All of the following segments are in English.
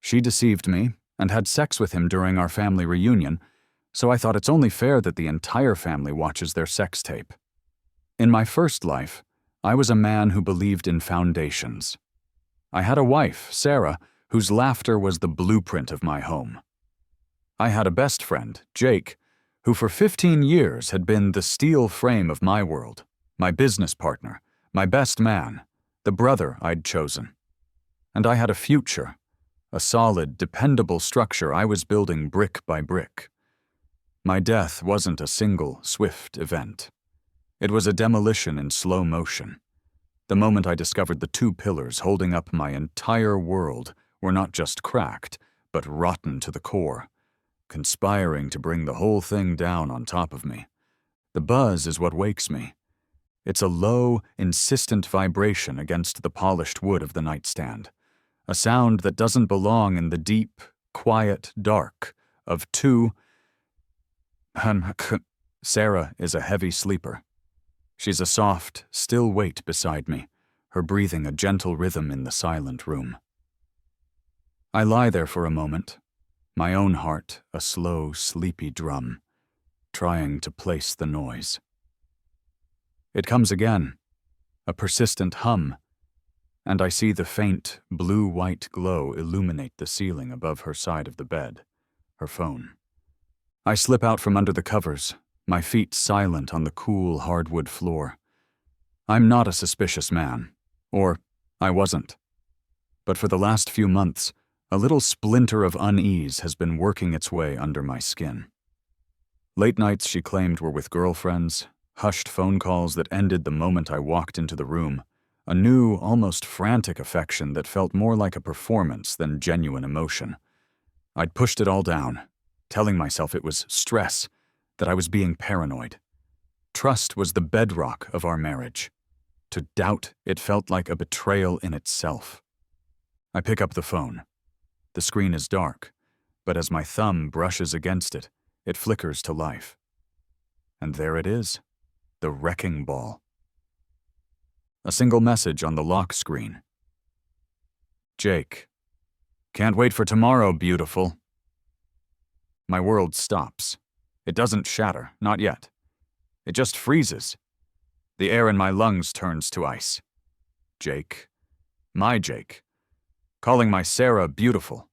She deceived me and had sex with him during our family reunion, so I thought it's only fair that the entire family watches their sex tape. In my first life, I was a man who believed in foundations. I had a wife, Sarah, whose laughter was the blueprint of my home. I had a best friend, Jake, who for 15 years had been the steel frame of my world, my business partner, my best man, the brother I'd chosen. And I had a future, a solid, dependable structure I was building brick by brick. My death wasn't a single, swift event. It was a demolition in slow motion. The moment I discovered the two pillars holding up my entire world were not just cracked, but rotten to the core, conspiring to bring the whole thing down on top of me. The buzz is what wakes me. It's a low, insistent vibration against the polished wood of the nightstand, a sound that doesn't belong in the deep, quiet dark of two. Sarah is a heavy sleeper. She's a soft, still weight beside me, her breathing a gentle rhythm in the silent room. I lie there for a moment, my own heart a slow, sleepy drum, trying to place the noise. It comes again, a persistent hum, and I see the faint, blue-white glow illuminate the ceiling above her side of the bed, her phone. I slip out from under the covers, my feet silent on the cool hardwood floor. I'm not a suspicious man, or I wasn't. But for the last few months, a little splinter of unease has been working its way under my skin. Late nights she claimed were with girlfriends, hushed phone calls that ended the moment I walked into the room, a new, almost frantic affection that felt more like a performance than genuine emotion. I'd pushed it all down, telling myself it was stress, that I was being paranoid. Trust was the bedrock of our marriage. To doubt it felt like a betrayal in itself. I pick up the phone. The screen is dark, but as my thumb brushes against it, it flickers to life. And there it is, the wrecking ball. A single message on the lock screen. Jake, can't wait for tomorrow, beautiful. My world stops. It doesn't shatter, not yet. It just freezes. The air in my lungs turns to ice. Jake. My Jake. Calling my Sarah beautiful.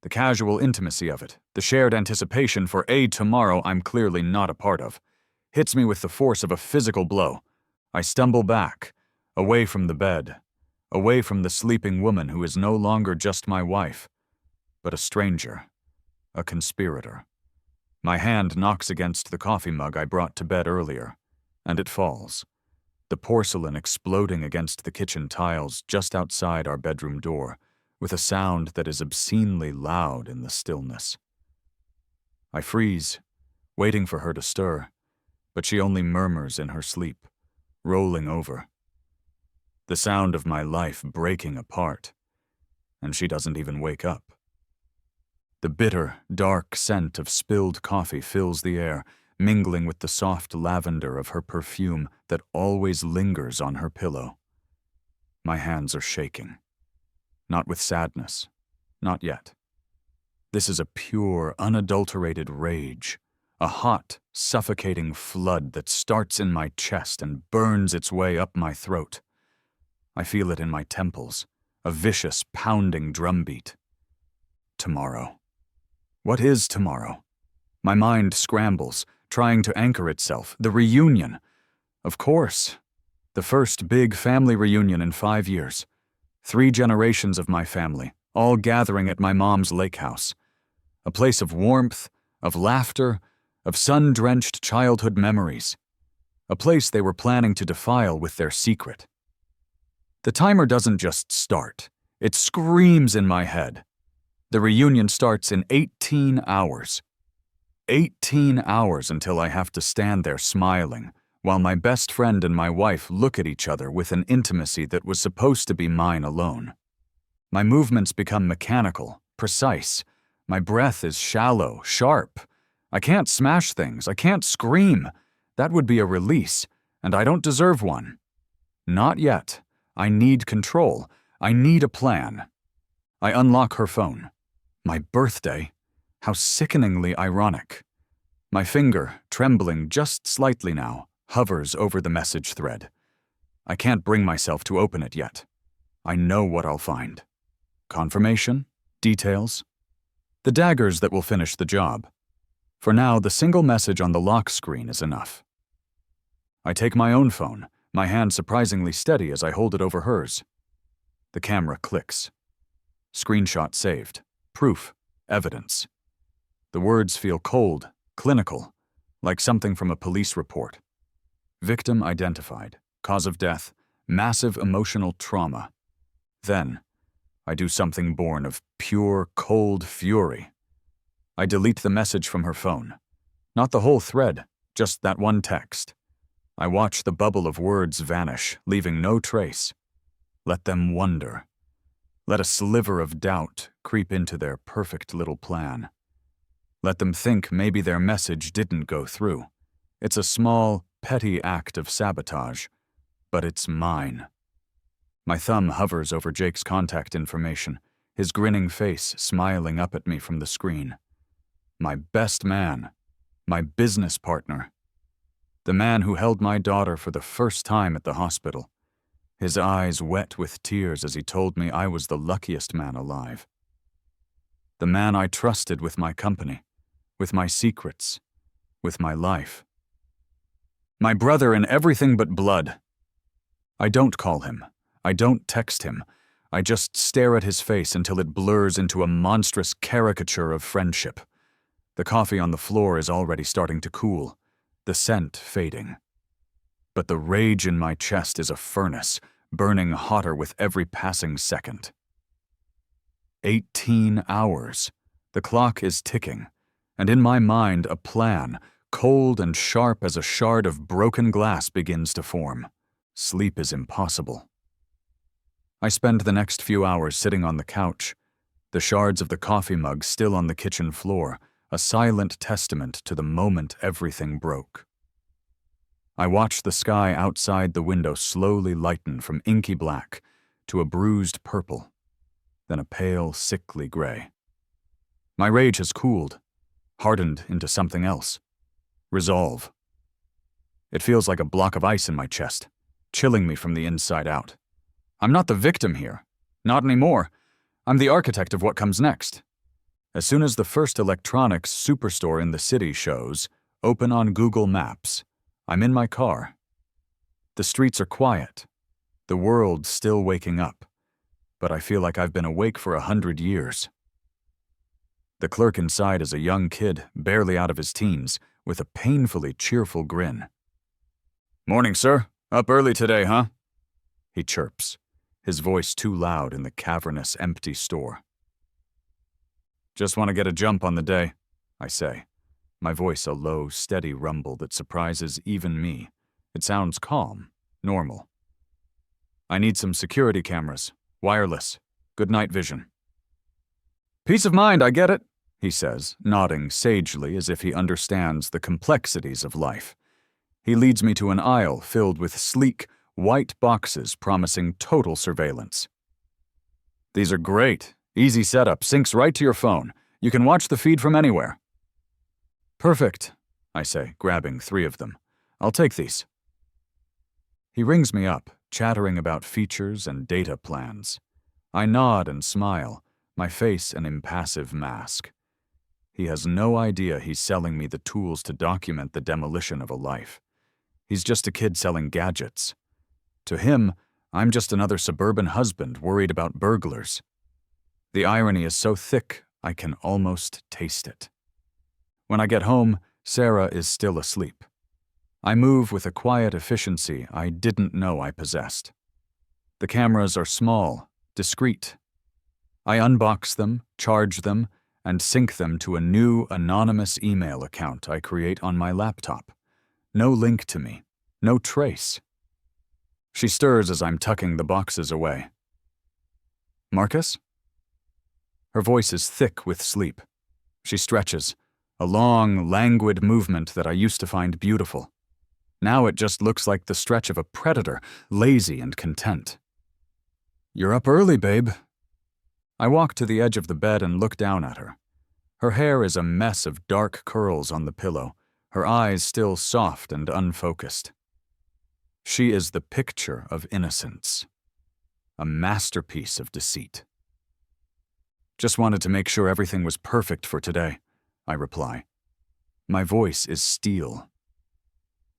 The casual intimacy of it, the shared anticipation for a tomorrow I'm clearly not a part of, hits me with the force of a physical blow. I stumble back, away from the bed, away from the sleeping woman who is no longer just my wife, but a stranger, a conspirator. My hand knocks against the coffee mug I brought to bed earlier, and it falls, the porcelain exploding against the kitchen tiles just outside our bedroom door, with a sound that is obscenely loud in the stillness. I freeze, waiting for her to stir, but she only murmurs in her sleep, rolling over. The sound of my life breaking apart, and she doesn't even wake up. The bitter, dark scent of spilled coffee fills the air, mingling with the soft lavender of her perfume that always lingers on her pillow. My hands are shaking. Not with sadness. Not yet. This is a pure, unadulterated rage, a hot, suffocating flood that starts in my chest and burns its way up my throat. I feel it in my temples, a vicious, pounding drumbeat. Tomorrow. What is tomorrow? My mind scrambles, trying to anchor itself. The reunion. Of course. The first big family reunion in 5 years. 3 generations of my family, all gathering at my mom's lake house. A place of warmth, of laughter, of sun-drenched childhood memories. A place they were planning to defile with their secret. The timer doesn't just start. It screams in my head. The reunion starts in 18 hours. 18 hours until I have to stand there smiling, while my best friend and my wife look at each other with an intimacy that was supposed to be mine alone. My movements become mechanical, precise. My breath is shallow, sharp. I can't smash things. I can't scream. That would be a release, and I don't deserve one. Not yet. I need control. I need a plan. I unlock her phone. My birthday? How sickeningly ironic. My finger, trembling just slightly now, hovers over the message thread. I can't bring myself to open it yet. I know what I'll find. Confirmation? Details? The daggers that will finish the job. For now, the single message on the lock screen is enough. I take my own phone, my hand surprisingly steady as I hold it over hers. The camera clicks. Screenshot saved. Proof. Evidence. The words feel cold, clinical, like something from a police report. Victim identified. Cause of death. Massive emotional trauma. Then, I do something born of pure, cold fury. I delete the message from her phone. Not the whole thread, just that one text. I watch the bubble of words vanish, leaving no trace. Let them wonder. Let a sliver of doubt creep into their perfect little plan. Let them think maybe their message didn't go through. It's a small, petty act of sabotage, but it's mine. My thumb hovers over Jake's contact information, his grinning face smiling up at me from the screen. My best man. My business partner. The man who held my daughter for the first time at the hospital. His eyes wet with tears as he told me I was the luckiest man alive. The man I trusted with my company, with my secrets, with my life. My brother in everything but blood. I don't call him. I don't text him. I just stare at his face until it blurs into a monstrous caricature of friendship. The coffee on the floor is already starting to cool, the scent fading. But the rage in my chest is a furnace, burning hotter with every passing second. 18 hours. The clock is ticking, and in my mind a plan, cold and sharp as a shard of broken glass, begins to form. Sleep is impossible. I spend the next few hours sitting on the couch, the shards of the coffee mug still on the kitchen floor, a silent testament to the moment everything broke. I watch the sky outside the window slowly lighten from inky black to a bruised purple, then a pale, sickly gray. My rage has cooled, hardened into something else. Resolve. It feels like a block of ice in my chest, chilling me from the inside out. I'm not the victim here. Not anymore. I'm the architect of what comes next. As soon as the first electronics superstore in the city shows, open on Google Maps, I'm in my car. The streets are quiet. The world's still waking up. But I feel like I've been awake for 100 years. The clerk inside is a young kid, barely out of his teens, with a painfully cheerful grin. "Morning, sir. Up early today, huh?" He chirps, his voice too loud in the cavernous, empty store. "Just want to get a jump on the day," I say, my voice a low, steady rumble that surprises even me. It sounds calm, normal. "I need some security cameras, wireless, good night vision." "Peace of mind, I get it," he says, nodding sagely as if he understands the complexities of life. He leads me to an aisle filled with sleek, white boxes promising total surveillance. "These are great. Easy setup, syncs right to your phone. You can watch the feed from anywhere." "Perfect," I say, grabbing 3 of them. "I'll take these." He rings me up, chattering about features and data plans. I nod and smile, my face an impassive mask. He has no idea he's selling me the tools to document the demolition of a life. He's just a kid selling gadgets. To him, I'm just another suburban husband worried about burglars. The irony is so thick, I can almost taste it. When I get home, Sarah is still asleep. I move with a quiet efficiency I didn't know I possessed. The cameras are small, discreet. I unbox them, charge them, and sync them to a new anonymous email account I create on my laptop. No link to me, no trace. She stirs as I'm tucking the boxes away. "Marcus?" Her voice is thick with sleep. She stretches, a long, languid movement that I used to find beautiful. Now it just looks like the stretch of a predator, lazy and content. "You're up early, babe." I walk to the edge of the bed and look down at her. Her hair is a mess of dark curls on the pillow, her eyes still soft and unfocused. She is the picture of innocence, a masterpiece of deceit. Just wanted to make sure everything was perfect for today, I reply. My voice is steel.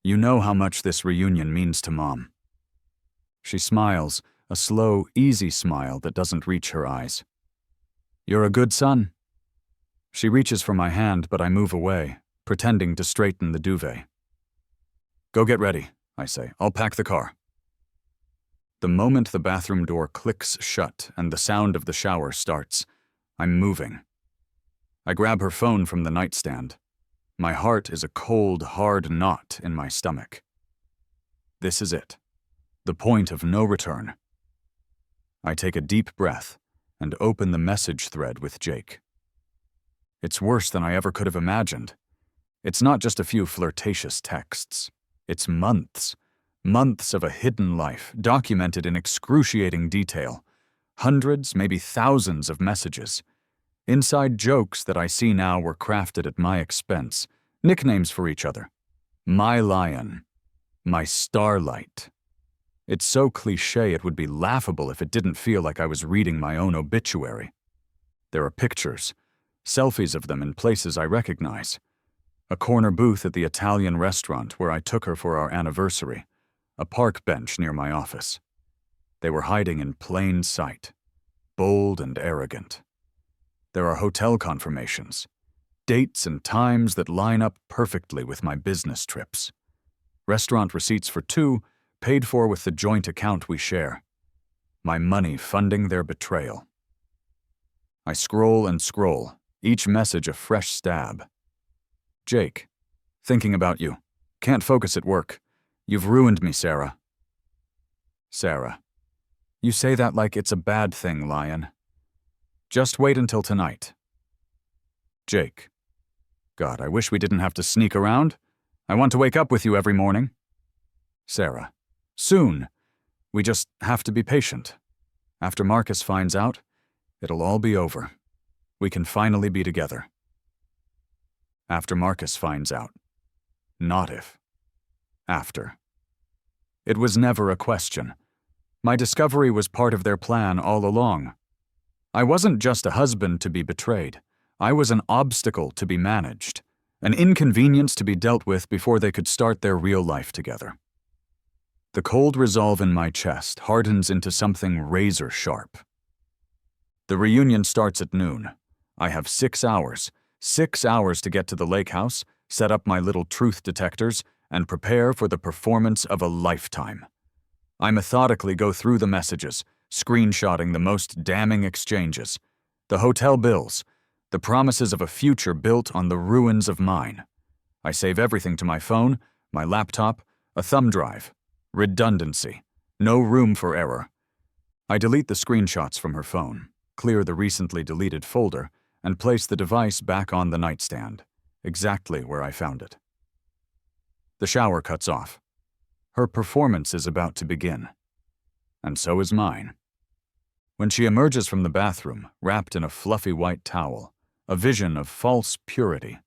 You know how much this reunion means to Mom. She smiles, a slow, easy smile that doesn't reach her eyes. You're a good son. She reaches for my hand, but I move away, pretending to straighten the duvet. Go get ready, I say. I'll pack the car. The moment the bathroom door clicks shut and the sound of the shower starts, I'm moving. I grab her phone from the nightstand. My heart is a cold, hard knot in my stomach. This is it. The point of no return. I take a deep breath and open the message thread with Jake. It's worse than I ever could have imagined. It's not just a few flirtatious texts. It's months. Months of a hidden life, documented in excruciating detail. Hundreds, maybe thousands of messages. Inside jokes that I see now were crafted at my expense. Nicknames for each other. My lion. My starlight. It's so cliché it would be laughable if it didn't feel like I was reading my own obituary. There are pictures, selfies of them in places I recognize. A corner booth at the Italian restaurant where I took her for our anniversary. A park bench near my office. They were hiding in plain sight, bold and arrogant. There are hotel confirmations, dates and times that line up perfectly with my business trips. Restaurant receipts for two, paid for with the joint account we share. My money funding their betrayal. I scroll and scroll, each message a fresh stab. Jake, thinking about you. Can't focus at work. You've ruined me, Sarah. Sarah, you say that like it's a bad thing, Lion. Just wait until tonight. Jake, God, I wish we didn't have to sneak around. I want to wake up with you every morning. Sarah, soon. We just have to be patient. After Marcus finds out, it'll all be over. We can finally be together. After Marcus finds out. Not if. After. It was never a question. My discovery was part of their plan all along. I wasn't just a husband to be betrayed. I was an obstacle to be managed, an inconvenience to be dealt with before they could start their real life together. The cold resolve in my chest hardens into something razor sharp. The reunion starts at noon. I have 6 hours. 6 hours to get to the lake house, set up my little truth detectors, and prepare for the performance of a lifetime. I methodically go through the messages, screenshotting the most damning exchanges, the hotel bills, the promises of a future built on the ruins of mine. I save everything to my phone, my laptop, a thumb drive. Redundancy. No room for error. I delete the screenshots from her phone, clear the recently deleted folder, and place the device back on the nightstand, exactly where I found it. The shower cuts off. Her performance is about to begin. And so is mine. When she emerges from the bathroom, wrapped in a fluffy white towel, a vision of false purity,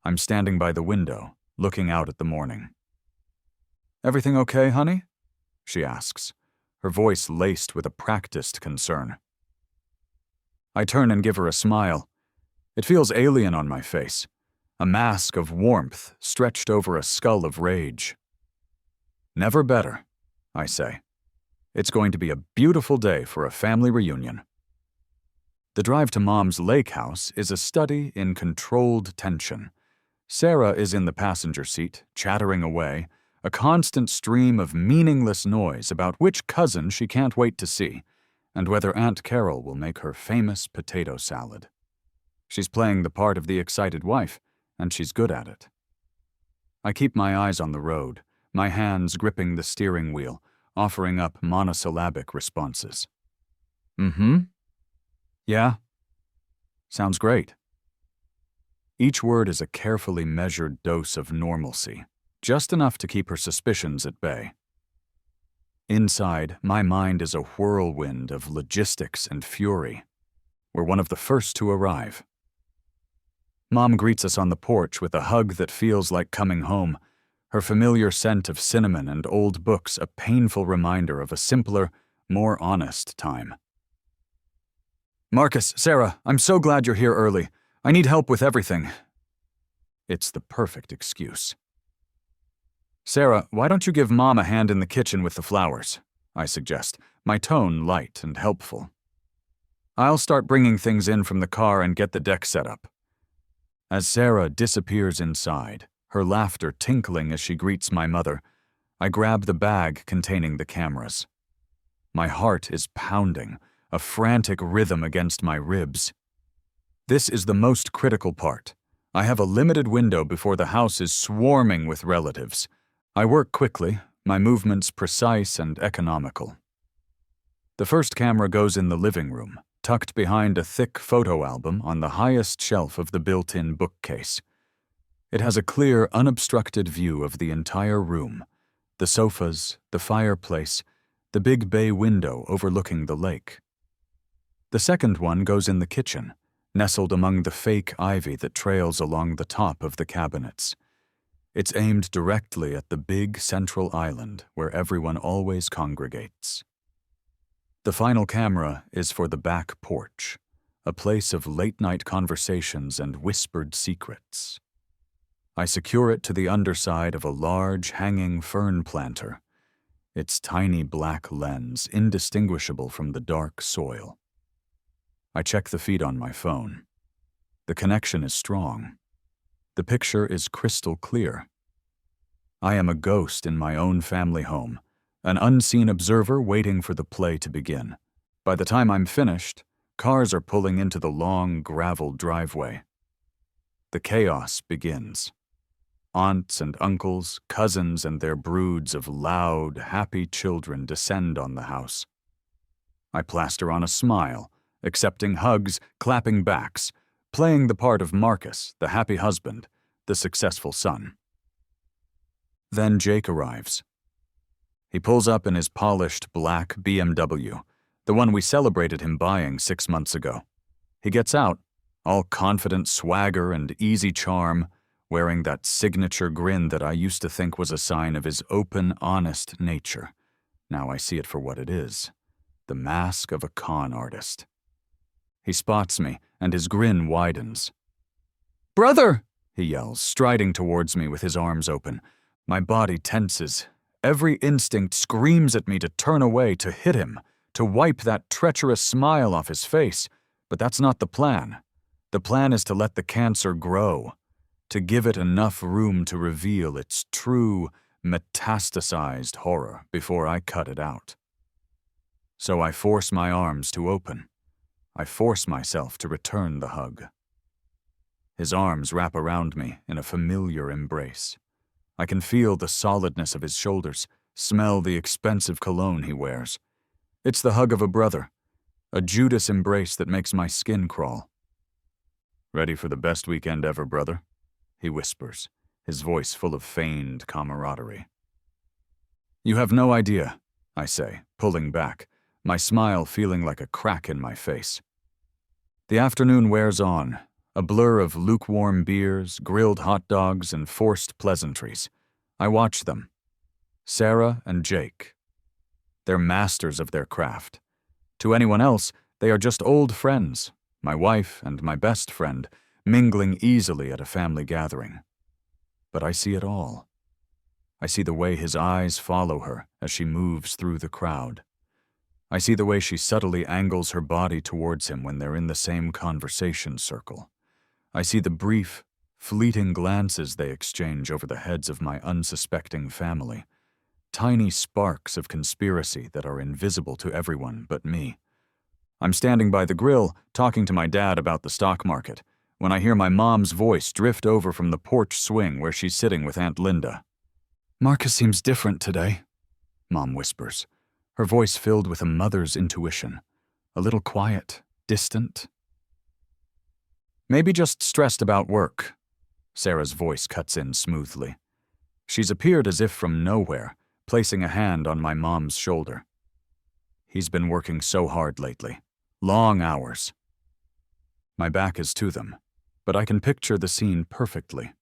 I'm standing by the window, looking out at the morning. Everything okay, honey? She asks, her voice laced with a practiced concern. I turn and give her a smile. It feels alien on my face, a mask of warmth stretched over a skull of rage. Never better, I say. It's going to be a beautiful day for a family reunion. The drive to Mom's lake house is a study in controlled tension. Sarah is in the passenger seat, chattering away, a constant stream of meaningless noise about which cousin she can't wait to see, and whether Aunt Carol will make her famous potato salad. She's playing the part of the excited wife, and she's good at it. I keep my eyes on the road, my hands gripping the steering wheel, offering up monosyllabic responses. Mm-hmm. Yeah. Sounds great. Each word is a carefully measured dose of normalcy, just enough to keep her suspicions at bay. Inside, my mind is a whirlwind of logistics and fury. We're one of the first to arrive. Mom greets us on the porch with a hug that feels like coming home, her familiar scent of cinnamon and old books a painful reminder of a simpler, more honest time. "Marcus, Sarah, I'm so glad you're here early. I need help with everything." It's the perfect excuse. "Sarah, why don't you give Mom a hand in the kitchen with the flowers?" I suggest, my tone light and helpful. "I'll start bringing things in from the car and get the deck set up." As Sarah disappears inside, her laughter tinkling as she greets my mother, I grab the bag containing the cameras. My heart is pounding, a frantic rhythm against my ribs. This is the most critical part. I have a limited window before the house is swarming with relatives. I work quickly, my movements precise and economical. The first camera goes in the living room, tucked behind a thick photo album on the highest shelf of the built-in bookcase. It has a clear, unobstructed view of the entire room, the sofas, the fireplace, the big bay window overlooking the lake. The second one goes in the kitchen, nestled among the fake ivy that trails along the top of the cabinets. It's aimed directly at the big central island where everyone always congregates. The final camera is for the back porch, a place of late-night conversations and whispered secrets. I secure it to the underside of a large, hanging fern planter, its tiny black lens indistinguishable from the dark soil. I check the feed on my phone. The connection is strong. The picture is crystal clear. I am a ghost in my own family home, an unseen observer waiting for the play to begin. By the time I'm finished, cars are pulling into the long, gravel driveway. The chaos begins. Aunts and uncles, cousins and their broods of loud, happy children descend on the house. I plaster on a smile, accepting hugs, clapping backs, playing the part of Marcus, the happy husband, the successful son. Then Jake arrives. He pulls up in his polished black BMW, the one we celebrated him buying 6 months ago. He gets out, all confident swagger and easy charm, wearing that signature grin that I used to think was a sign of his open, honest nature. Now I see it for what it is, the mask of a con artist. He spots me, and his grin widens. "Brother!" he yells, striding towards me with his arms open. My body tenses. Every instinct screams at me to turn away, to hit him, to wipe that treacherous smile off his face. But that's not the plan. The plan is to let the cancer grow, to give it enough room to reveal its true, metastasized horror before I cut it out. So I force my arms to open. I force myself to return the hug. His arms wrap around me in a familiar embrace. I can feel the solidness of his shoulders, smell the expensive cologne he wears. It's the hug of a brother, a Judas embrace that makes my skin crawl. "Ready for the best weekend ever, brother?" he whispers, his voice full of feigned camaraderie. "You have no idea," I say, pulling back, my smile feeling like a crack in my face. The afternoon wears on, a blur of lukewarm beers, grilled hot dogs, and forced pleasantries. I watch them. Sarah and Jake. They're masters of their craft. To anyone else, they are just old friends, my wife and my best friend, mingling easily at a family gathering. But I see it all. I see the way his eyes follow her as she moves through the crowd. I see the way she subtly angles her body towards him when they're in the same conversation circle. I see the brief, fleeting glances they exchange over the heads of my unsuspecting family. Tiny sparks of conspiracy that are invisible to everyone but me. I'm standing by the grill, talking to my dad about the stock market, when I hear my mom's voice drift over from the porch swing where she's sitting with Aunt Linda. "Marcus seems different today," Mom whispers, her voice filled with a mother's intuition, a little quiet, distant. "Maybe just stressed about work," Sarah's voice cuts in smoothly. She's appeared as if from nowhere, placing a hand on my mom's shoulder. "He's been working so hard lately. Long hours." My back is to them, but I can picture the scene perfectly.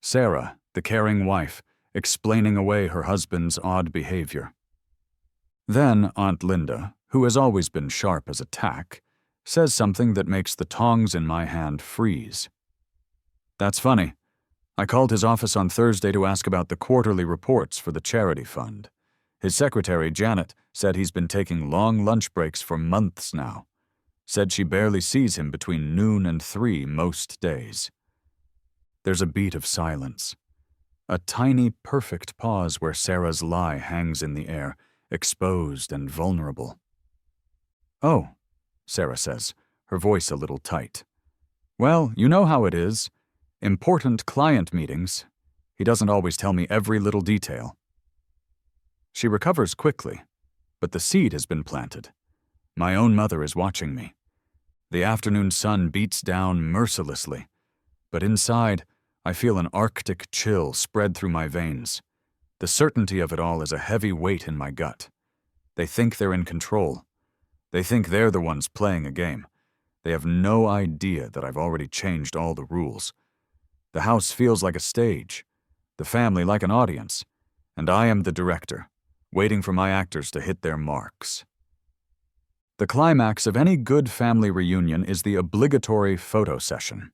Sarah, the caring wife, explaining away her husband's odd behavior. Then Aunt Linda, who has always been sharp as a tack, says something that makes the tongs in my hand freeze. That's funny. I called his office on Thursday to ask about the quarterly reports for the charity fund. His secretary, Janet, said he's been taking long lunch breaks for months now. Said she barely sees him between noon and 3 most days. There's a beat of silence. A tiny, perfect pause where Sarah's lie hangs in the air, exposed and vulnerable. "Oh," Sarah says, her voice a little tight. "Well, you know how it is. Important client meetings. He doesn't always tell me every little detail." She recovers quickly, but the seed has been planted. My own mother is watching me. The afternoon sun beats down mercilessly, but inside, I feel an arctic chill spread through my veins. The certainty of it all is a heavy weight in my gut. They think they're in control. They think they're the ones playing a game. They have no idea that I've already changed all the rules. The house feels like a stage, the family like an audience, and I am the director, waiting for my actors to hit their marks. The climax of any good family reunion is the obligatory photo session.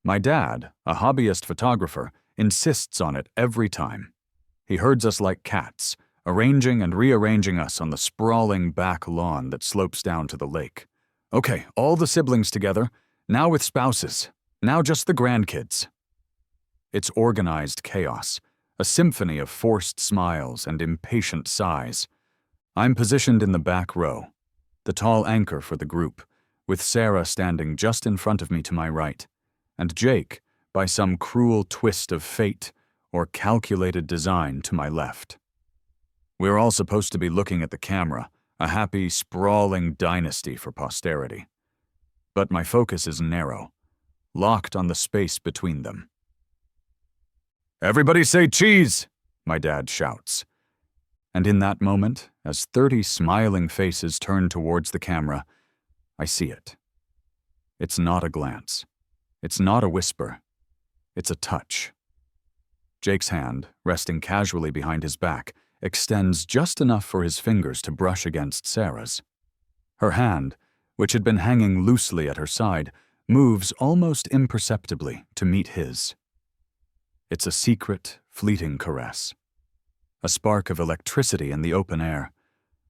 My dad, a hobbyist photographer, insists on it every time. He herds us like cats, arranging and rearranging us on the sprawling back lawn that slopes down to the lake. Okay, all the siblings together, now with spouses, now just the grandkids. It's organized chaos, a symphony of forced smiles and impatient sighs. I'm positioned in the back row, the tall anchor for the group, with Sarah standing just in front of me to my right, and Jake, by some cruel twist of fate or calculated design, to my left. We're all supposed to be looking at the camera, a happy, sprawling dynasty for posterity. But my focus is narrow, locked on the space between them. "Everybody say cheese!" my dad shouts. And in that moment, as 30 smiling faces turn towards the camera, I see it. It's not a glance. It's not a whisper. It's a touch. Jake's hand, resting casually behind his back, extends just enough for his fingers to brush against Sarah's. Her hand, which had been hanging loosely at her side, moves almost imperceptibly to meet his. It's a secret, fleeting caress. A spark of electricity in the open air.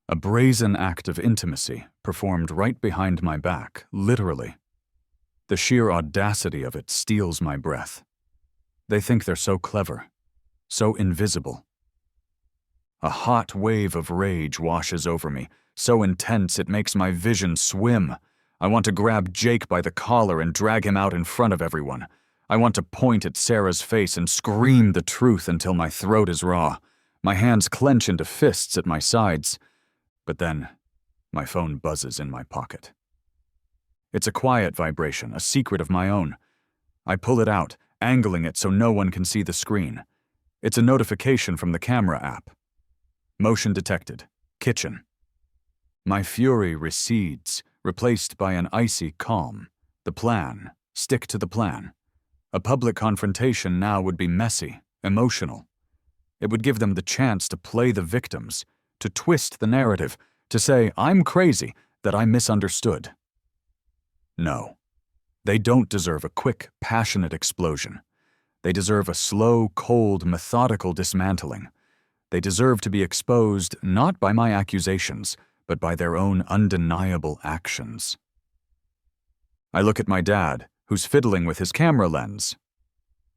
A brazen act of intimacy performed right behind my back, literally. The sheer audacity of it steals my breath. They think they're so clever, so invisible. A hot wave of rage washes over me, so intense it makes my vision swim. I want to grab Jake by the collar and drag him out in front of everyone. I want to point at Sarah's face and scream the truth until my throat is raw. My hands clench into fists at my sides. But then, my phone buzzes in my pocket. It's a quiet vibration, a secret of my own. I pull it out, angling it so no one can see the screen. It's a notification from the camera app. Motion detected. Kitchen. My fury recedes, replaced by an icy calm. The plan. Stick to the plan. A public confrontation now would be messy, emotional. It would give them the chance to play the victims, to twist the narrative, to say, I'm crazy, that I misunderstood. No. They don't deserve a quick, passionate explosion. They deserve a slow, cold, methodical dismantling. They deserve to be exposed not by my accusations, but by their own undeniable actions. I look at my dad, who's fiddling with his camera lens.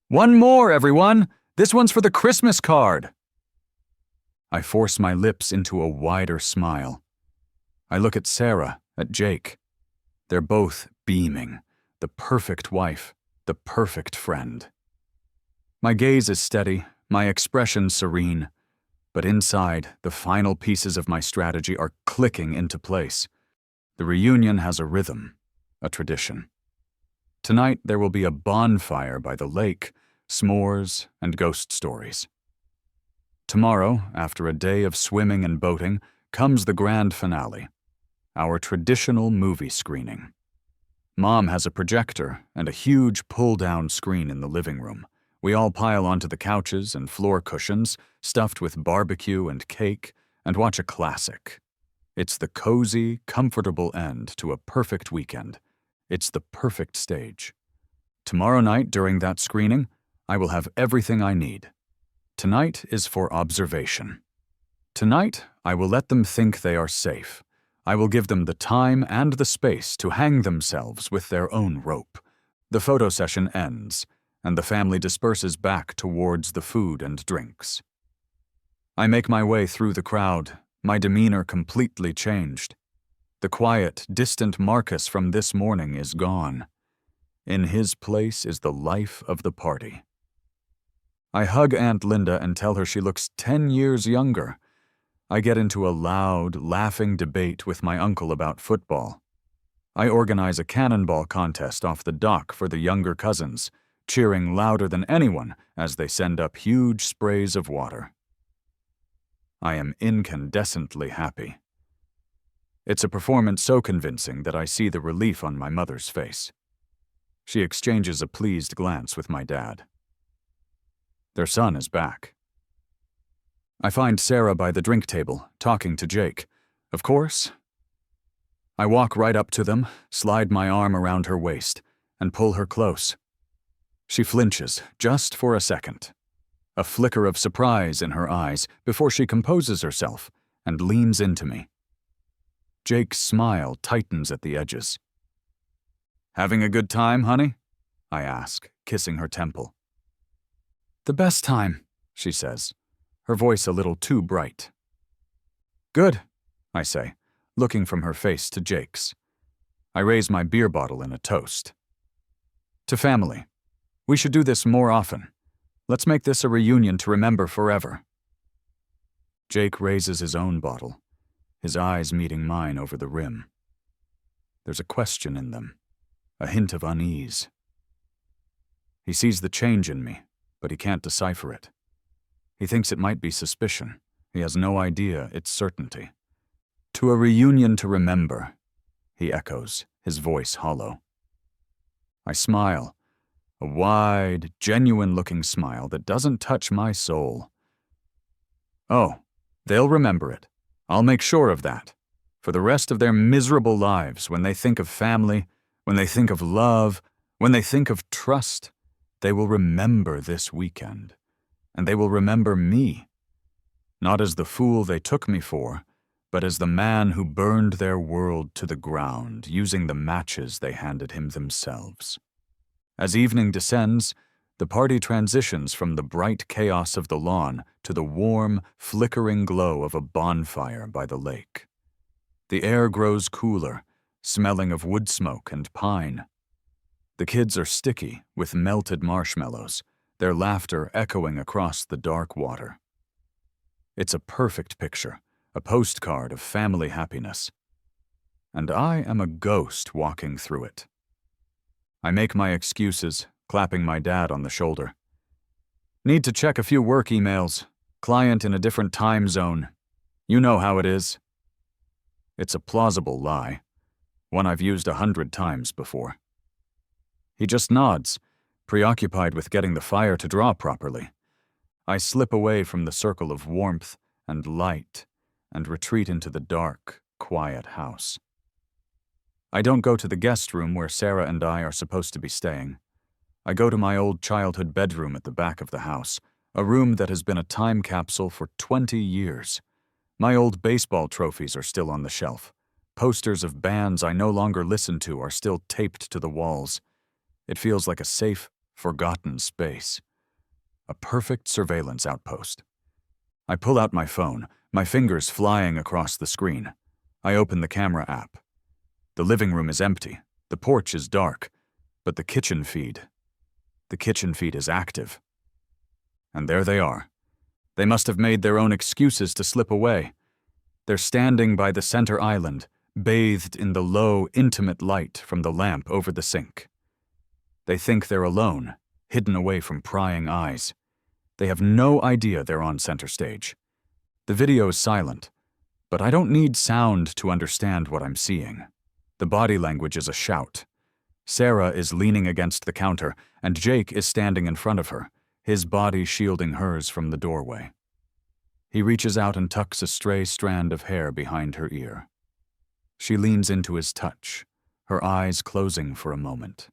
"One more, everyone! This one's for the Christmas card!" I force my lips into a wider smile. I look at Sarah, at Jake. They're both beaming, the perfect wife, the perfect friend. My gaze is steady, my expression serene, but inside, the final pieces of my strategy are clicking into place. The reunion has a rhythm, a tradition. Tonight there will be a bonfire by the lake, s'mores, and ghost stories. Tomorrow, after a day of swimming and boating, comes the grand finale, our traditional movie screening. Mom has a projector and a huge pull-down screen in the living room. We all pile onto the couches and floor cushions, stuffed with barbecue and cake, and watch a classic. It's the cozy, comfortable end to a perfect weekend. It's the perfect stage. Tomorrow night, during that screening, I will have everything I need. Tonight is for observation. Tonight, I will let them think they are safe. I will give them the time and the space to hang themselves with their own rope. The photo session ends, and the family disperses back towards the food and drinks. I make my way through the crowd, my demeanor completely changed. The quiet, distant Marcus from this morning is gone. In his place is the life of the party. I hug Aunt Linda and tell her she looks 10 years younger. I get into a loud, laughing debate with my uncle about football. I organize a cannonball contest off the dock for the younger cousins, cheering louder than anyone as they send up huge sprays of water. I am incandescently happy. It's a performance so convincing that I see the relief on my mother's face. She exchanges a pleased glance with my dad. Their son is back. I find Sarah by the drink table, talking to Jake. Of course. I walk right up to them, slide my arm around her waist, and pull her close. She flinches, just for a second. A flicker of surprise in her eyes before she composes herself and leans into me. Jake's smile tightens at the edges. "Having a good time, honey?" I ask, kissing her temple. "The best time," she says, her voice a little too bright. "Good," I say, looking from her face to Jake's. I raise my beer bottle in a toast. "To family. We should do this more often. Let's make this a reunion to remember forever." Jake raises his own bottle, his eyes meeting mine over the rim. There's a question in them, a hint of unease. He sees the change in me, but he can't decipher it. He thinks it might be suspicion. He has no idea it's certainty. "To a reunion to remember," he echoes, his voice hollow. I smile, a wide, genuine-looking smile that doesn't touch my soul. "Oh, they'll remember it. I'll make sure of that. For the rest of their miserable lives, when they think of family, when they think of love, when they think of trust, they will remember this weekend. And they will remember me. Not as the fool they took me for, but as the man who burned their world to the ground using the matches they handed him themselves." As evening descends, the party transitions from the bright chaos of the lawn to the warm, flickering glow of a bonfire by the lake. The air grows cooler, smelling of wood smoke and pine. The kids are sticky with melted marshmallows, their laughter echoing across the dark water. It's a perfect picture, a postcard of family happiness. And I am a ghost walking through it. I make my excuses, clapping my dad on the shoulder. "Need to check a few work emails. Client in a different time zone. You know how it is." It's a plausible lie, one I've used 100 times before. He just nods, preoccupied with getting the fire to draw properly. I slip away from the circle of warmth and light and retreat into the dark, quiet house. I don't go to the guest room where Sarah and I are supposed to be staying. I go to my old childhood bedroom at the back of the house, a room that has been a time capsule for 20 years. My old baseball trophies are still on the shelf. Posters of bands I no longer listen to are still taped to the walls. It feels like a safe, forgotten space. A perfect surveillance outpost. I pull out my phone, my fingers flying across the screen. I open the camera app. The living room is empty, the porch is dark, but the kitchen feed is active. And there they are. They must have made their own excuses to slip away. They're standing by the center island, bathed in the low, intimate light from the lamp over the sink. They think they're alone, hidden away from prying eyes. They have no idea they're on center stage. The video is silent, but I don't need sound to understand what I'm seeing. The body language is a shout. Sarah is leaning against the counter, and Jake is standing in front of her, his body shielding hers from the doorway. He reaches out and tucks a stray strand of hair behind her ear. She leans into his touch, her eyes closing for a moment.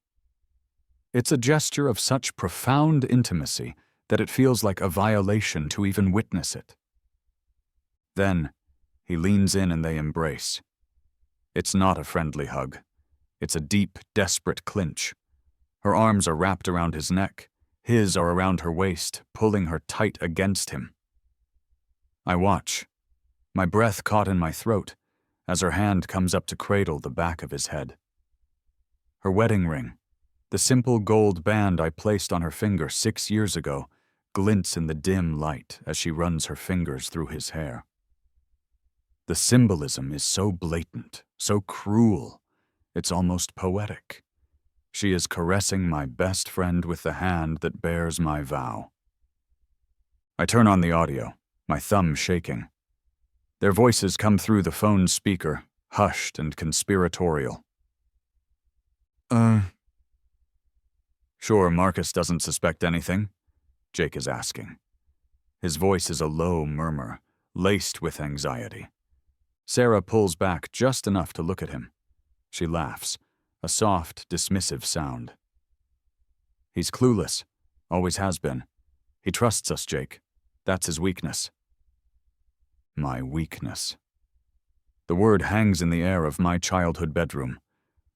It's a gesture of such profound intimacy that it feels like a violation to even witness it. Then, he leans in and they embrace. It's not a friendly hug. It's a deep, desperate clinch. Her arms are wrapped around his neck. His are around her waist, pulling her tight against him. I watch, my breath caught in my throat, as her hand comes up to cradle the back of his head. Her wedding ring, the simple gold band I placed on her finger 6 years ago, glints in the dim light as she runs her fingers through his hair. The symbolism is so blatant, so cruel, it's almost poetic. She is caressing my best friend with the hand that bears my vow. I turn on the audio, my thumb shaking. Their voices come through the phone's speaker, hushed and conspiratorial. Sure, Marcus doesn't suspect anything, Jake is asking. His voice is a low murmur, laced with anxiety. Sarah pulls back just enough to look at him. She laughs, a soft, dismissive sound. He's clueless, always has been. He trusts us, Jake. That's his weakness. My weakness. The word hangs in the air of my childhood bedroom.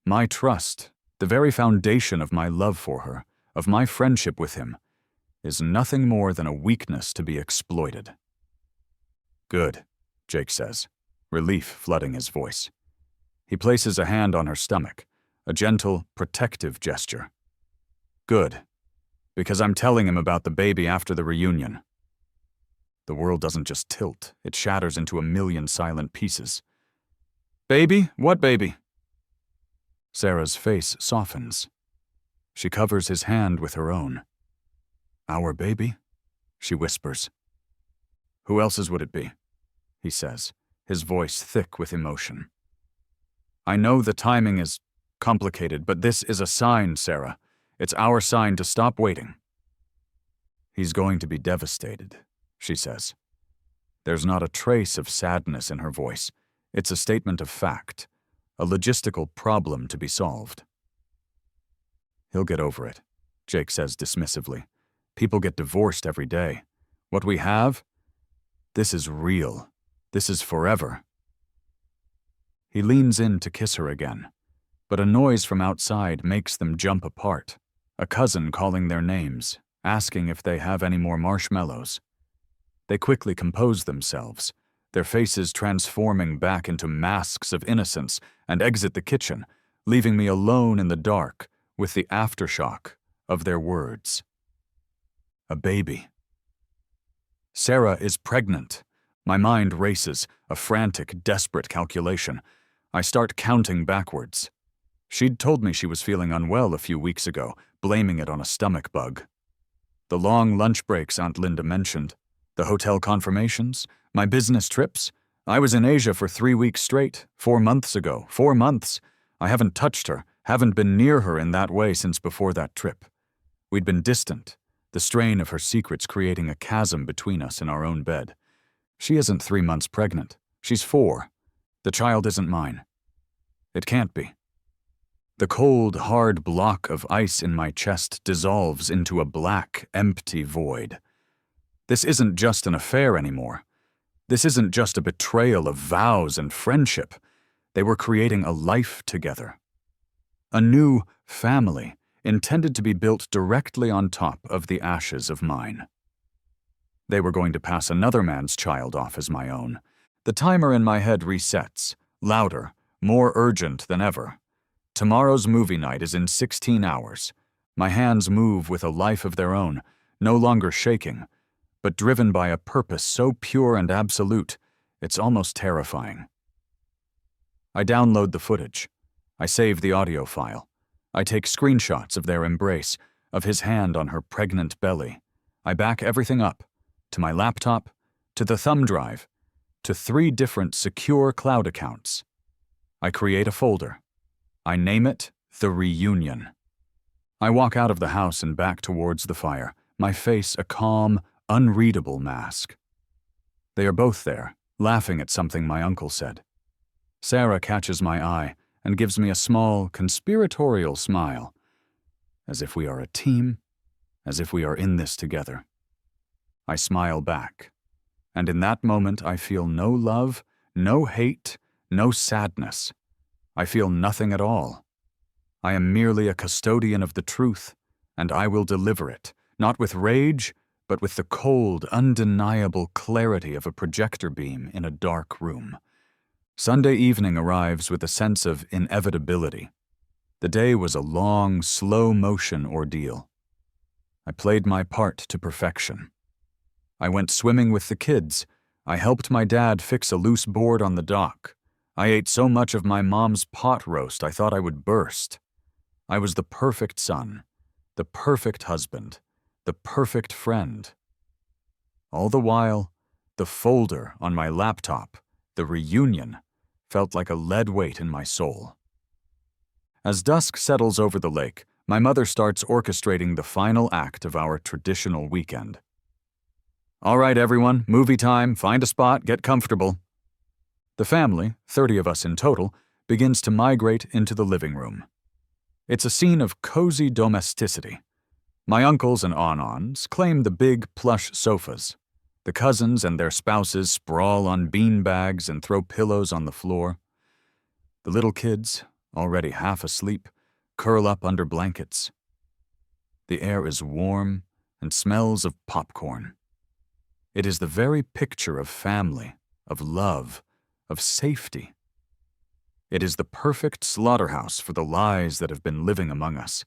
My trust, the very foundation of my love for her, of my friendship with him, is nothing more than a weakness to be exploited. Good, Jake says, relief flooding his voice. He places a hand on her stomach, a gentle, protective gesture. Good, because I'm telling him about the baby after the reunion. The world doesn't just tilt, it shatters into a million silent pieces. Baby? What baby? Sarah's face softens. She covers his hand with her own. Our baby? She whispers. Who else's would it be? He says, his voice thick with emotion. I know the timing is complicated, but this is a sign, Sarah. It's our sign to stop waiting. He's going to be devastated, she says. There's not a trace of sadness in her voice. It's a statement of fact, a logistical problem to be solved. He'll get over it, Jake says dismissively. People get divorced every day. What we have? This is real. This is forever. He leans in to kiss her again, but a noise from outside makes them jump apart. A cousin calling their names, asking if they have any more marshmallows. They quickly compose themselves, their faces transforming back into masks of innocence, and exit the kitchen, leaving me alone in the dark with the aftershock of their words. A baby. Sarah is pregnant. My mind races, a frantic, desperate calculation. I start counting backwards. She'd told me she was feeling unwell a few weeks ago, blaming it on a stomach bug. The long lunch breaks Aunt Linda mentioned, the hotel confirmations, my business trips. I was in Asia for 3 weeks straight, 4 months ago. 4 months. I haven't touched her, haven't been near her in that way since before that trip. We'd been distant, the strain of her secrets creating a chasm between us in our own bed. She isn't 3 months pregnant. She's 4. The child isn't mine. It can't be. The cold, hard block of ice in my chest dissolves into a black, empty void. This isn't just an affair anymore. This isn't just a betrayal of vows and friendship. They were creating a life together. A new family, intended to be built directly on top of the ashes of mine. They were going to pass another man's child off as my own. The timer in my head resets, louder, more urgent than ever. Tomorrow's movie night is in 16 hours. My hands move with a life of their own, no longer shaking, but driven by a purpose so pure and absolute, it's almost terrifying. I download the footage. I save the audio file. I take screenshots of their embrace, of his hand on her pregnant belly. I back everything up, to my laptop, to the thumb drive, to 3 different secure cloud accounts. I create a folder. I name it The reunion. I walk out of the house and back towards the fire, my face a calm, unreadable mask. They are both there, laughing at something my uncle said. Sarah catches my eye and gives me a small, conspiratorial smile, as if we are a team, as if we are in this together. I smile back, and in that moment I feel no love, no hate, no sadness. I feel nothing at all. I am merely a custodian of the truth, and I will deliver it, not with rage, but with the cold, undeniable clarity of a projector beam in a dark room. Sunday evening arrives with a sense of inevitability. The day was a long, slow-motion ordeal. I played my part to perfection. I went swimming with the kids. I helped my dad fix a loose board on the dock. I ate so much of my mom's pot roast I thought I would burst. I was the perfect son, the perfect husband, the perfect friend. All the while, the folder on my laptop, the reunion, felt like a lead weight in my soul. As dusk settles over the lake, my mother starts orchestrating the final act of our traditional weekend. All right, everyone, movie time, find a spot, get comfortable. The family, 30 of us in total, begins to migrate into the living room. It's a scene of cozy domesticity. My uncles and on-ons claim the big, plush sofas. The cousins and their spouses sprawl on bean bags and throw pillows on the floor. The little kids, already half asleep, curl up under blankets. The air is warm and smells of popcorn. It is the very picture of family, of love, of safety. It is the perfect slaughterhouse for the lies that have been living among us.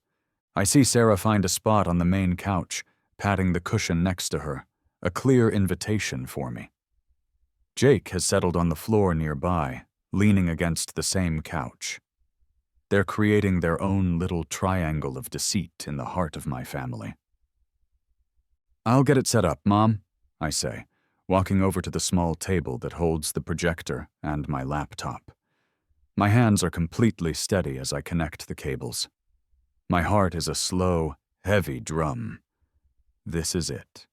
I see Sarah find a spot on the main couch, patting the cushion next to her, a clear invitation for me. Jake has settled on the floor nearby, leaning against the same couch. They're creating their own little triangle of deceit in the heart of my family. I'll get it set up, Mom, I say, walking over to the small table that holds the projector and my laptop. My hands are completely steady as I connect the cables. My heart is a slow, heavy drum. This is it,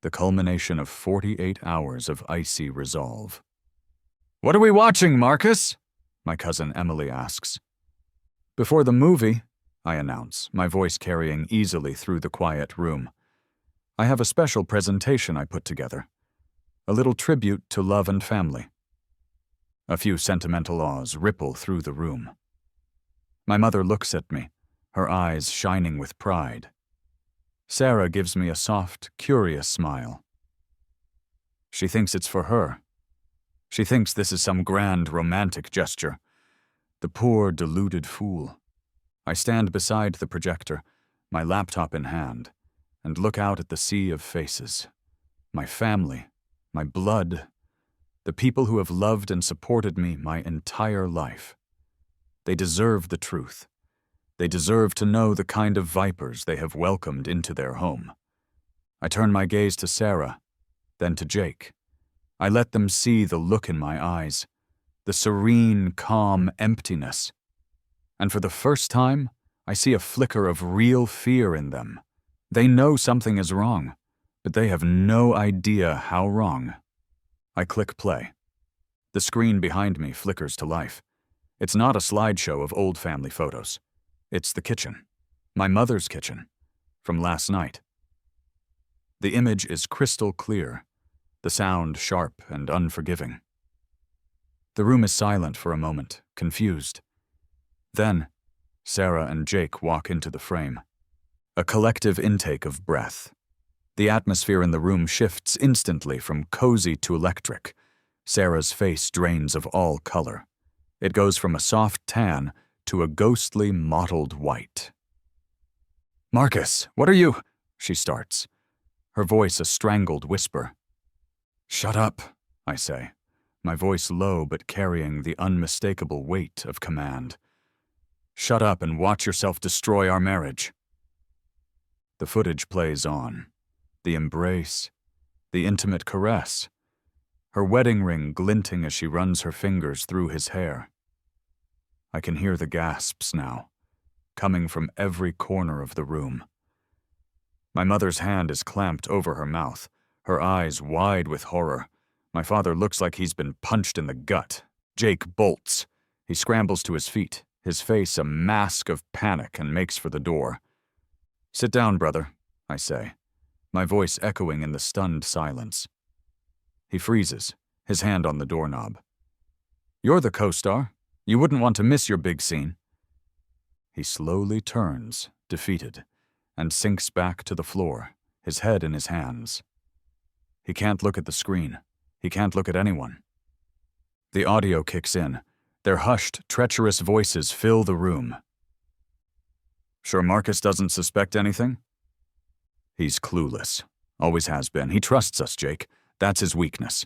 the culmination of 48 hours of icy resolve. "What are we watching, Marcus?" my cousin Emily asks. "Before the movie," I announce, my voice carrying easily through the quiet room, "I have a special presentation I put together. A little tribute to love and family." A few sentimental ahs ripple through the room. My mother looks at me, her eyes shining with pride. Sarah gives me a soft, curious smile. She thinks it's for her. She thinks this is some grand romantic gesture. The poor, deluded fool. I stand beside the projector, my laptop in hand, and look out at the sea of faces. My family, my blood, the people who have loved and supported me my entire life. They deserve the truth. They deserve to know the kind of vipers they have welcomed into their home. I turn my gaze to Sarah, then to Jake. I let them see the look in my eyes, the serene, calm emptiness. And for the first time, I see a flicker of real fear in them. They know something is wrong, but they have no idea how wrong. I click play. The screen behind me flickers to life. It's not a slideshow of old family photos. It's the kitchen, my mother's kitchen, from last night. The image is crystal clear, the sound sharp and unforgiving. The room is silent for a moment, confused. Then, Sarah and Jake walk into the frame. A collective intake of breath. The atmosphere in the room shifts instantly from cozy to electric. Sarah's face drains of all color. It goes from a soft tan to a ghostly mottled white. "Marcus, what are you?" she starts, her voice a strangled whisper. "Shut up," I say, my voice low but carrying the unmistakable weight of command. "Shut up and watch yourself destroy our marriage." The footage plays on. The embrace, the intimate caress, her wedding ring glinting as she runs her fingers through his hair. I can hear the gasps now, coming from every corner of the room. My mother's hand is clamped over her mouth, her eyes wide with horror. My father looks like he's been punched in the gut. Jake bolts. He scrambles to his feet, his face a mask of panic, and makes for the door. "Sit down, brother," I say, my voice echoing in the stunned silence. He freezes, his hand on the doorknob. "You're the co-star. You wouldn't want to miss your big scene." He slowly turns, defeated, and sinks back to the floor, his head in his hands. He can't look at the screen. He can't look at anyone. The audio kicks in. Their hushed, treacherous voices fill the room. "Sure Marcus doesn't suspect anything?" "He's clueless. Always has been. He trusts us, Jake. That's his weakness."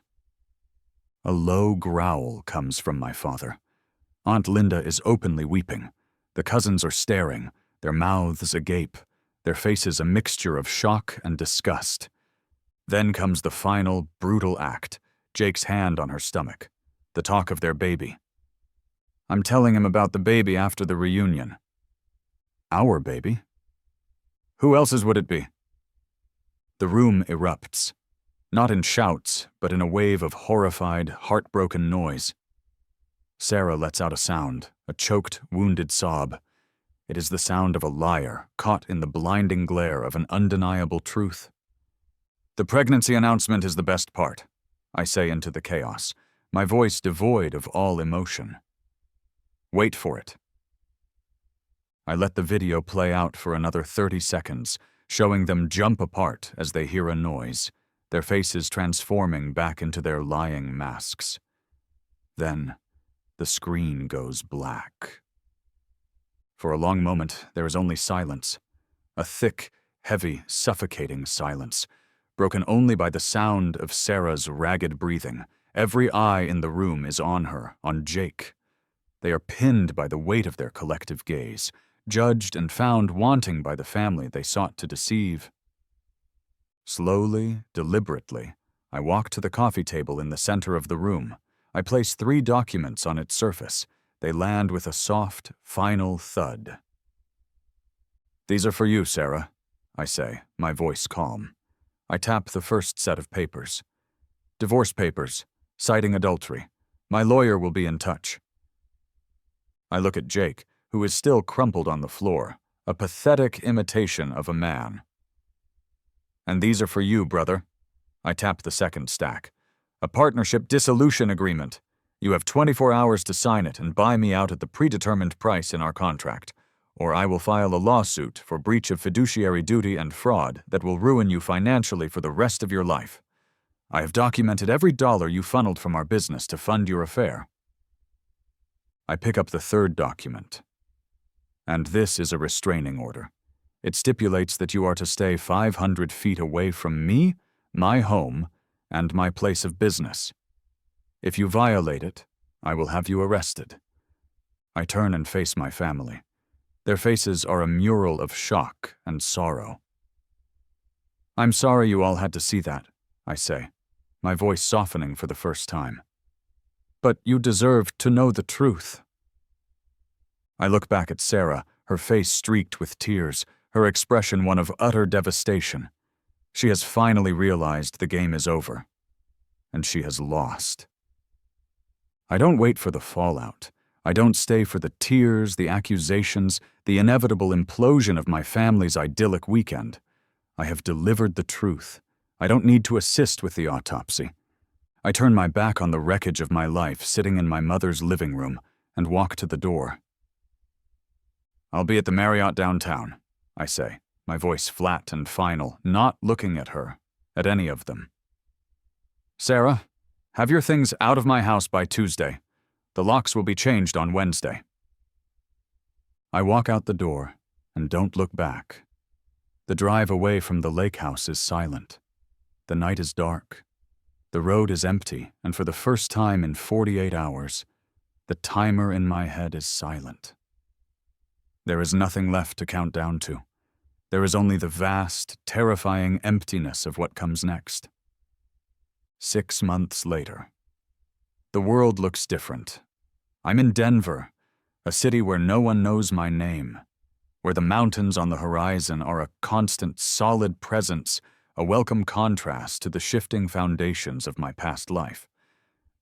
A low growl comes from my father. Aunt Linda is openly weeping. The cousins are staring, their mouths agape, their faces a mixture of shock and disgust. Then comes the final, brutal act, Jake's hand on her stomach, the talk of their baby. "I'm telling him about the baby after the reunion." "Our baby? Who else's would it be?" The room erupts, not in shouts, but in a wave of horrified, heartbroken noise. Sarah lets out a sound, a choked, wounded sob. It is the sound of a liar caught in the blinding glare of an undeniable truth. "The pregnancy announcement is the best part," I say into the chaos, my voice devoid of all emotion. "Wait for it." I let the video play out for another 30 seconds, showing them jump apart as they hear a noise, their faces transforming back into their lying masks. Then, the screen goes black. For a long moment, there is only silence. A thick, heavy, suffocating silence, broken only by the sound of Sarah's ragged breathing. Every eye in the room is on her, on Jake. They are pinned by the weight of their collective gaze, judged and found wanting by the family they sought to deceive. Slowly, deliberately, I walk to the coffee table in the center of the room. I place 3 documents on its surface. They land with a soft, final thud. "These are for you, Sarah," I say, my voice calm. I tap the first set of papers. "Divorce papers, citing adultery. My lawyer will be in touch." I look at Jake, who is still crumpled on the floor, a pathetic imitation of a man. "And these are for you, brother." I tap the second stack. "A partnership dissolution agreement. You have 24 hours to sign it and buy me out at the predetermined price in our contract, or I will file a lawsuit for breach of fiduciary duty and fraud that will ruin you financially for the rest of your life. I have documented every dollar you funneled from our business to fund your affair." I pick up the third document. "And this is a restraining order. It stipulates that you are to stay 500 feet away from me, my home, and my place of business. If you violate it, I will have you arrested." I turn and face my family. Their faces are a mural of shock and sorrow. "I'm sorry you all had to see that," I say, my voice softening for the first time. "But you deserved to know the truth." I look back at Sarah, her face streaked with tears, her expression one of utter devastation. She has finally realized the game is over, and she has lost. I don't wait for the fallout. I don't stay for the tears, the accusations, the inevitable implosion of my family's idyllic weekend. I have delivered the truth. I don't need to assist with the autopsy. I turn my back on the wreckage of my life sitting in my mother's living room and walk to the door. "I'll be at the Marriott downtown," I say, my voice flat and final, not looking at her, at any of them. "Sarah, have your things out of my house by Tuesday. The locks will be changed on Wednesday." I walk out the door and don't look back. The drive away from the lake house is silent. The night is dark. The road is empty, and for the first time in 48 hours, the timer in my head is silent. There is nothing left to count down to. There is only the vast, terrifying emptiness of what comes next. 6 months later. The world looks different. I'm in Denver, a city where no one knows my name. where the mountains on the horizon are a constant, solid presence, a welcome contrast to the shifting foundations of my past life.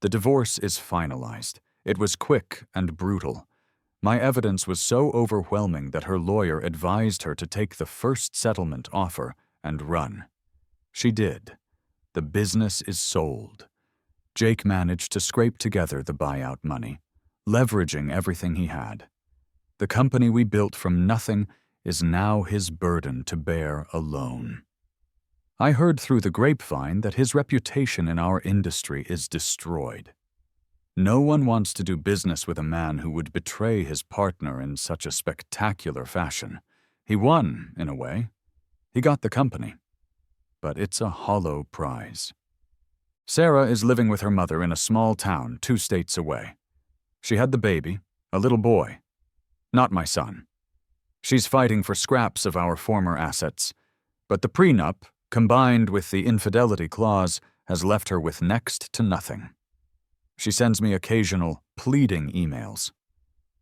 The divorce is finalized. It was quick and brutal. My evidence was so overwhelming that her lawyer advised her to take the first settlement offer and run. She did. The business is sold. Jake managed to scrape together the buyout money, leveraging everything he had. The company we built from nothing is now his burden to bear alone. I heard through the grapevine that his reputation in our industry is destroyed. No one wants to do business with a man who would betray his partner in such a spectacular fashion. He won, in a way. He got the company. But it's a hollow prize. Sarah is living with her mother in a small town 2 states away. She had the baby, a little boy. Not my son. She's fighting for scraps of our former assets, but the prenup, combined with the infidelity clause, has left her with next to nothing. She sends me occasional pleading emails.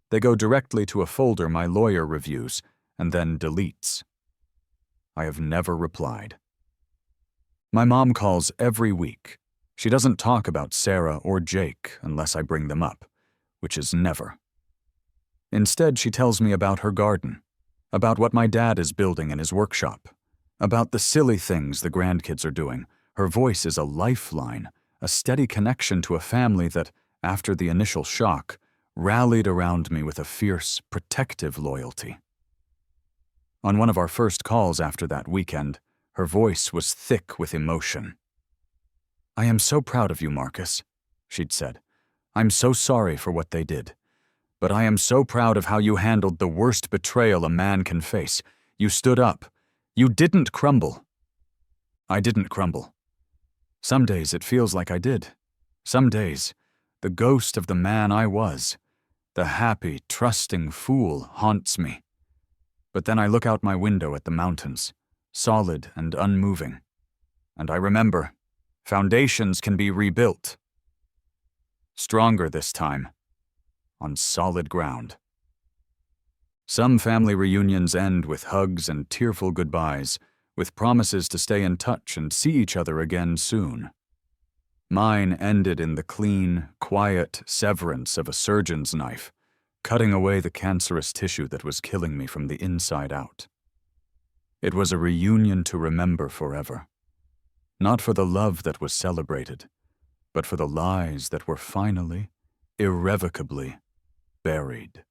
They go directly to a folder my lawyer reviews and then deletes. I have never replied. My mom calls every week. She doesn't talk about Sarah or Jake unless I bring them up, which is never. Instead, she tells me about her garden, about what my dad is building in his workshop, about the silly things the grandkids are doing. Her voice is a lifeline, a steady connection to a family that, after the initial shock, rallied around me with a fierce, protective loyalty. On one of our first calls after that weekend, her voice was thick with emotion. "I am so proud of you, Marcus," she'd said. "I'm so sorry for what they did. But I am so proud of how you handled the worst betrayal a man can face. You stood up. You didn't crumble." I didn't crumble. Some days it feels like I did. Some days, the ghost of the man I was, the happy, trusting fool, haunts me. But then I look out my window at the mountains, solid and unmoving, and I remember, foundations can be rebuilt. Stronger this time, on solid ground. Some family reunions end with hugs and tearful goodbyes, with promises to stay in touch and see each other again soon. Mine ended in the clean, quiet severance of a surgeon's knife, cutting away the cancerous tissue that was killing me from the inside out. It was a reunion to remember forever, not for the love that was celebrated, but for the lies that were finally, irrevocably buried.